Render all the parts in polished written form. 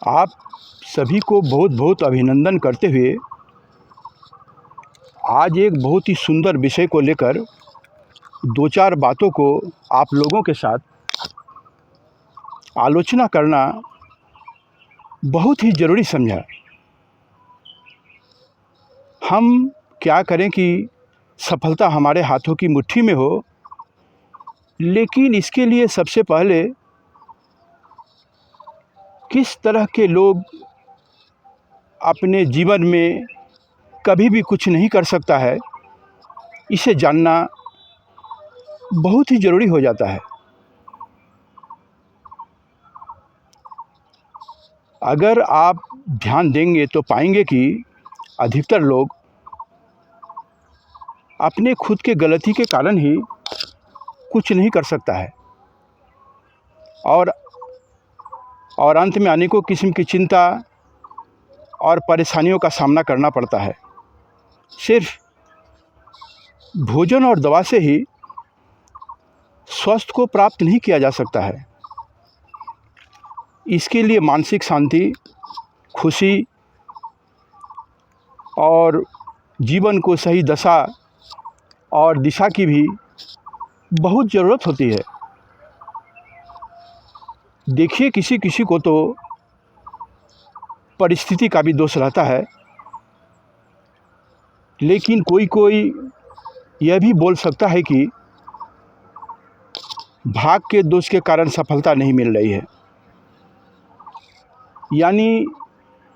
आप सभी को बहुत बहुत अभिनंदन करते हुए आज एक बहुत ही सुंदर विषय को लेकर दो चार बातों को आप लोगों के साथ आलोचना करना बहुत ही ज़रूरी समझा। हम क्या करें कि सफलता हमारे हाथों की मुट्ठी में हो, लेकिन इसके लिए सबसे पहले किस तरह के लोग अपने जीवन में कभी भी कुछ नहीं कर सकता है, इसे जानना बहुत ही ज़रूरी हो जाता है। अगर आप ध्यान देंगे तो पाएंगे कि अधिकतर लोग अपने खुद के गलती के कारण ही कुछ नहीं कर सकता है और अंत में अनेकों किस्म की चिंता और परेशानियों का सामना करना पड़ता है। सिर्फ भोजन और दवा से ही स्वास्थ्य को प्राप्त नहीं किया जा सकता है। इसके लिए मानसिक शांति, खुशी और जीवन को सही दशा और दिशा की भी बहुत ज़रूरत होती है। देखिए, किसी किसी को तो परिस्थिति का भी दोष रहता है, लेकिन कोई कोई यह भी बोल सकता है कि भाग के दोष के कारण सफलता नहीं मिल रही है। यानी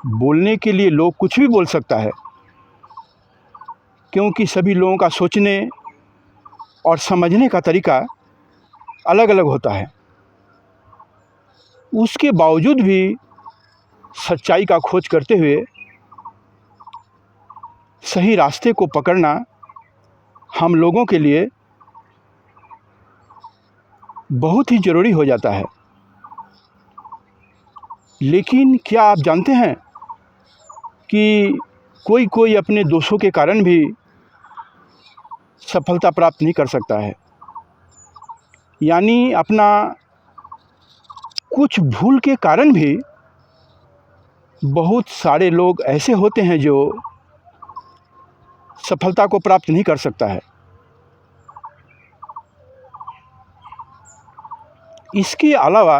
बोलने के लिए लोग कुछ भी बोल सकता है, क्योंकि सभी लोगों का सोचने और समझने का तरीका अलग अलग होता है। उसके बावजूद भी सच्चाई का खोज करते हुए सही रास्ते को पकड़ना हम लोगों के लिए बहुत ही ज़रूरी हो जाता है। लेकिन क्या आप जानते हैं कि कोई कोई अपने दोषों के कारण भी सफलता प्राप्त नहीं कर सकता है। यानी अपना कुछ भूल के कारण भी बहुत सारे लोग ऐसे होते हैं जो सफलता को प्राप्त नहीं कर सकता है। इसके अलावा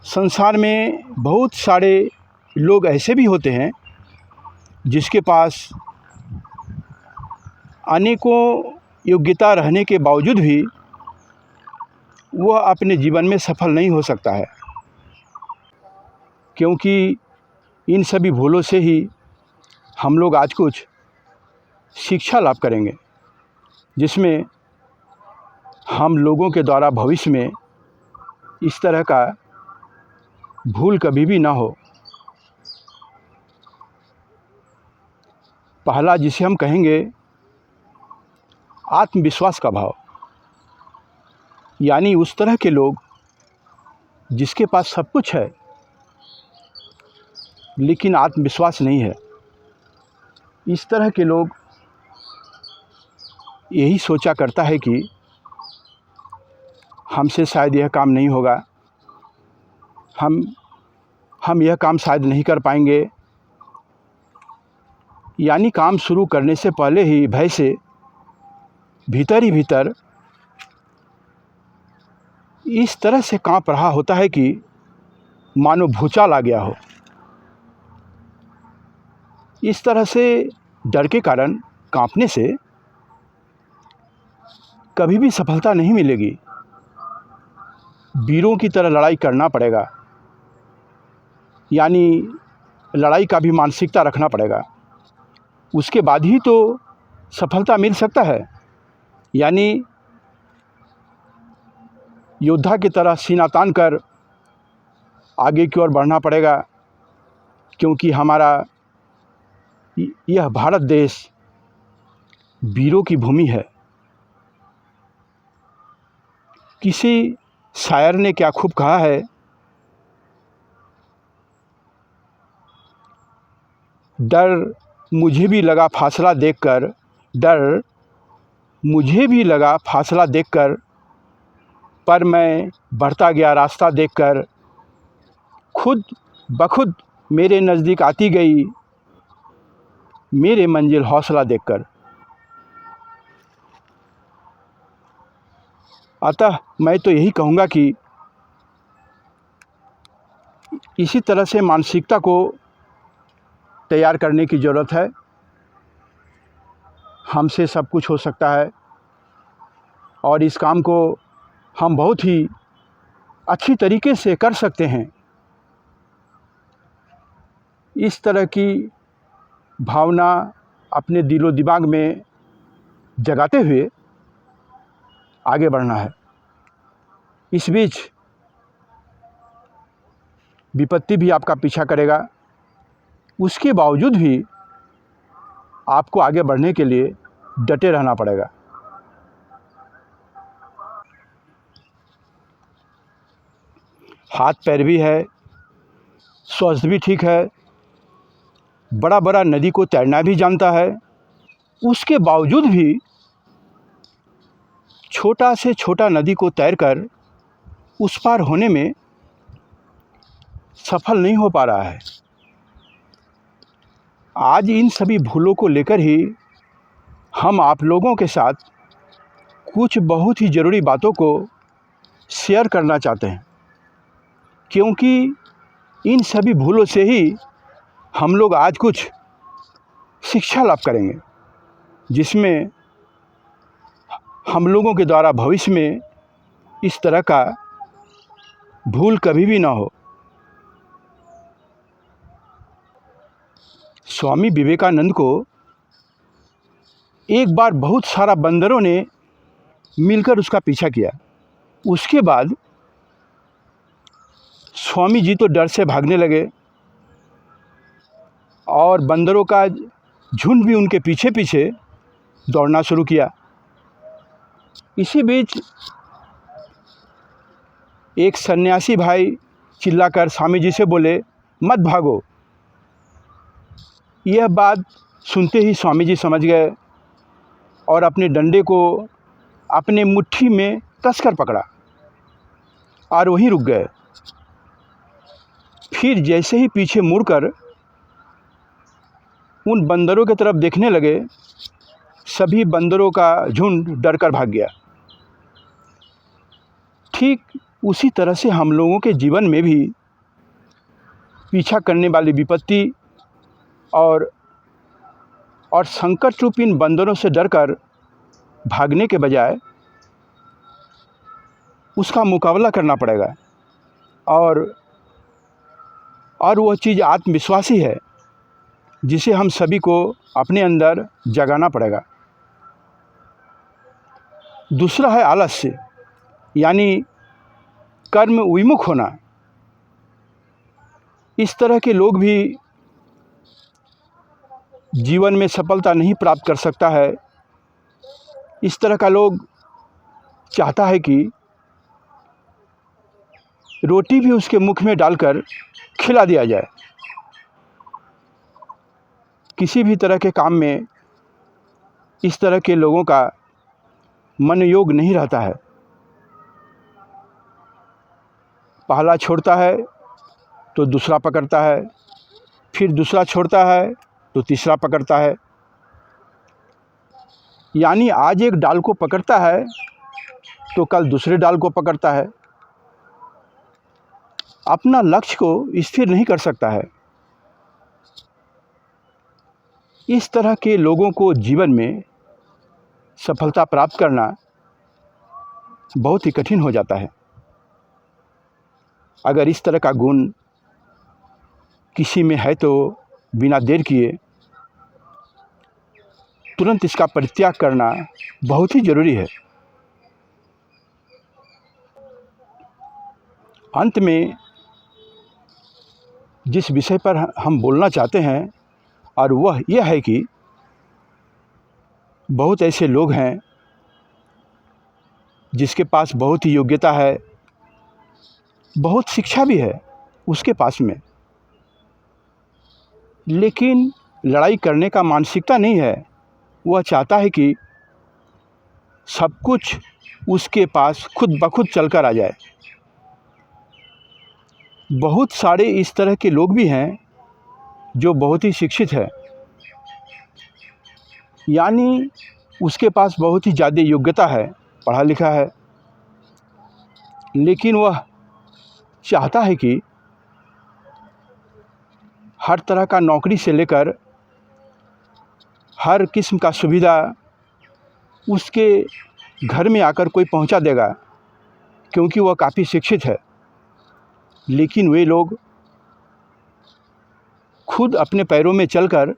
संसार में बहुत सारे लोग ऐसे भी होते हैं जिसके पास अनेकों योग्यता रहने के बावजूद भी वह अपने जीवन में सफल नहीं हो सकता है, क्योंकि इन सभी भूलों से ही हम लोग आज कुछ शिक्षा लाभ करेंगे, जिसमें हम लोगों के द्वारा भविष्य में इस तरह का भूल कभी भी ना हो। पहला जिसे हम कहेंगे आत्मविश्वास का भाव। यानी उस तरह के लोग जिसके पास सब कुछ है लेकिन आत्मविश्वास नहीं है। इस तरह के लोग यही सोचा करता है कि हमसे शायद यह काम नहीं होगा, हम यह काम शायद नहीं कर पाएंगे। यानी काम शुरू करने से पहले ही भय से भीतर ही भीतर इस तरह से कांप रहा होता है कि मानो भूचाल आ गया हो। इस तरह से डर के कारण कांपने से कभी भी सफलता नहीं मिलेगी। वीरों की तरह लड़ाई करना पड़ेगा, यानी लड़ाई का भी मानसिकता रखना पड़ेगा। उसके बाद ही तो सफलता मिल सकता है। यानी योद्धा की तरह सीना तान कर आगे की ओर बढ़ना पड़ेगा, क्योंकि हमारा यह भारत देश वीरों की भूमि है। किसी शायर ने क्या खूब कहा है, डर मुझे भी लगा फासला देखकर, डर मुझे भी लगा फासला देखकर, पर मैं बढ़ता गया रास्ता देखकर, खुद बखुद मेरे नज़दीक आती गई, मेरे मंजिल हौसला देखकर। अतः मैं तो यही कहूँगा कि इसी तरह से मानसिकता को तैयार करने की ज़रूरत है। हमसे सब कुछ हो सकता है और इस काम को हम बहुत ही अच्छी तरीके से कर सकते हैं। इस तरह की भावना अपने दिलो दिमाग में जगाते हुए आगे बढ़ना है। इस बीच विपत्ति भी आपका पीछा करेगा, उसके बावजूद भी आपको आगे बढ़ने के लिए डटे रहना पड़ेगा। हाथ पैर भी है, स्वास्थ्य भी ठीक है, बड़ा बड़ा नदी को तैरना भी जानता है, उसके बावजूद भी छोटा से छोटा नदी को तैरकर उस पार होने में सफल नहीं हो पा रहा है। आज इन सभी भूलों को लेकर ही हम आप लोगों के साथ कुछ बहुत ही ज़रूरी बातों को शेयर करना चाहते हैं, क्योंकि इन सभी भूलों से ही हम लोग आज कुछ शिक्षा लाभ करेंगे, जिसमें हम लोगों के द्वारा भविष्य में इस तरह का भूल कभी भी ना हो। स्वामी विवेकानंद को एक बार बहुत सारा बंदरों ने मिलकर उसका पीछा किया। उसके बाद स्वामी जी तो डर से भागने लगे और बंदरों का झुंड भी उनके पीछे पीछे दौड़ना शुरू किया। इसी बीच एक सन्यासी भाई चिल्लाकर स्वामी जी से बोले, मत भागो। यह बात सुनते ही स्वामी जी समझ गए और अपने डंडे को अपने मुट्ठी में कसकर पकड़ा और वहीं रुक गए। फिर जैसे ही पीछे मुड़कर उन बंदरों की तरफ देखने लगे, सभी बंदरों का झुंड डरकर भाग गया। ठीक उसी तरह से हम लोगों के जीवन में भी पीछा करने वाली विपत्ति और संकट रूप इन बंदरों से डरकर भागने के बजाय उसका मुकाबला करना पड़ेगा। और वह चीज़ आत्मविश्वास ही है, जिसे हम सभी को अपने अंदर जगाना पड़ेगा। दूसरा है आलस्य, यानी कर्म विमुख होना। इस तरह के लोग भी जीवन में सफलता नहीं प्राप्त कर सकता है। इस तरह का लोग चाहता है कि रोटी भी उसके मुख में डालकर खिला दिया जाए। किसी भी तरह के काम में इस तरह के लोगों का मनोयोग नहीं रहता है। पहला छोड़ता है तो दूसरा पकड़ता है, फिर दूसरा छोड़ता है तो तीसरा पकड़ता है। यानी आज एक डाल को पकड़ता है तो कल दूसरे डाल को पकड़ता है। अपना लक्ष्य को स्थिर नहीं कर सकता है। इस तरह के लोगों को जीवन में सफलता प्राप्त करना बहुत ही कठिन हो जाता है। अगर इस तरह का गुण किसी में है तो बिना देर किए तुरंत इसका परित्याग करना बहुत ही ज़रूरी है। अंत में जिस विषय पर हम बोलना चाहते हैं और वह यह है कि बहुत ऐसे लोग हैं जिसके पास बहुत ही योग्यता है, बहुत शिक्षा भी है उसके पास में, लेकिन लड़ाई करने का मानसिकता नहीं है। वह चाहता है कि सब कुछ उसके पास खुद ब खुद चल कर आ जाए। बहुत सारे इस तरह के लोग भी हैं जो बहुत ही शिक्षित है, यानी उसके पास बहुत ही ज़्यादा योग्यता है, पढ़ा लिखा है, लेकिन वह चाहता है कि हर तरह का नौकरी से लेकर हर किस्म का सुविधा उसके घर में आकर कोई पहुंचा देगा, क्योंकि वह काफ़ी शिक्षित है। लेकिन वे लोग खुद अपने पैरों में चलकर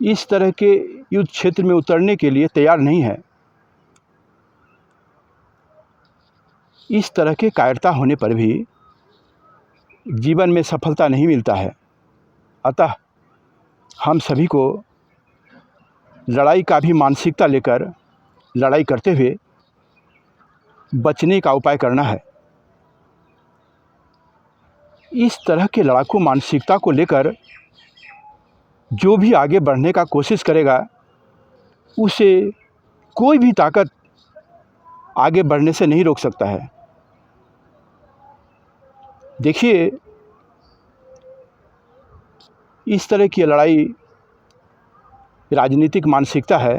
इस तरह के युद्ध क्षेत्र में उतरने के लिए तैयार नहीं है। इस तरह के कायरता होने पर भी जीवन में सफलता नहीं मिलता है। अतः हम सभी को लड़ाई का भी मानसिकता लेकर लड़ाई करते हुए बचने का उपाय करना है। इस तरह के लड़ाकू मानसिकता को लेकर जो भी आगे बढ़ने का कोशिश करेगा, उसे कोई भी ताकत आगे बढ़ने से नहीं रोक सकता है। देखिए, इस तरह की लड़ाई राजनीतिक मानसिकता है,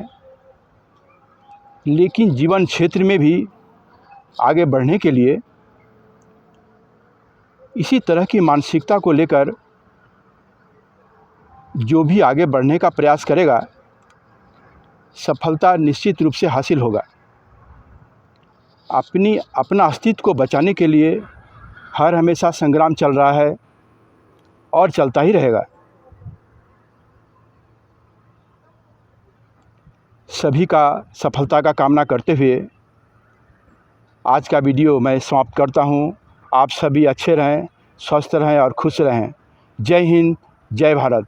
लेकिन जीवन क्षेत्र में भी आगे बढ़ने के लिए इसी तरह की मानसिकता को लेकर जो भी आगे बढ़ने का प्रयास करेगा, सफलता निश्चित रूप से हासिल होगा। अपना अस्तित्व को बचाने के लिए हर हमेशा संग्राम चल रहा है और चलता ही रहेगा। सभी का सफलता का कामना करते हुए आज का वीडियो मैं समाप्त करता हूँ। आप सभी अच्छे रहें, स्वस्थ रहें और खुश रहें। जय हिंद, जय भारत।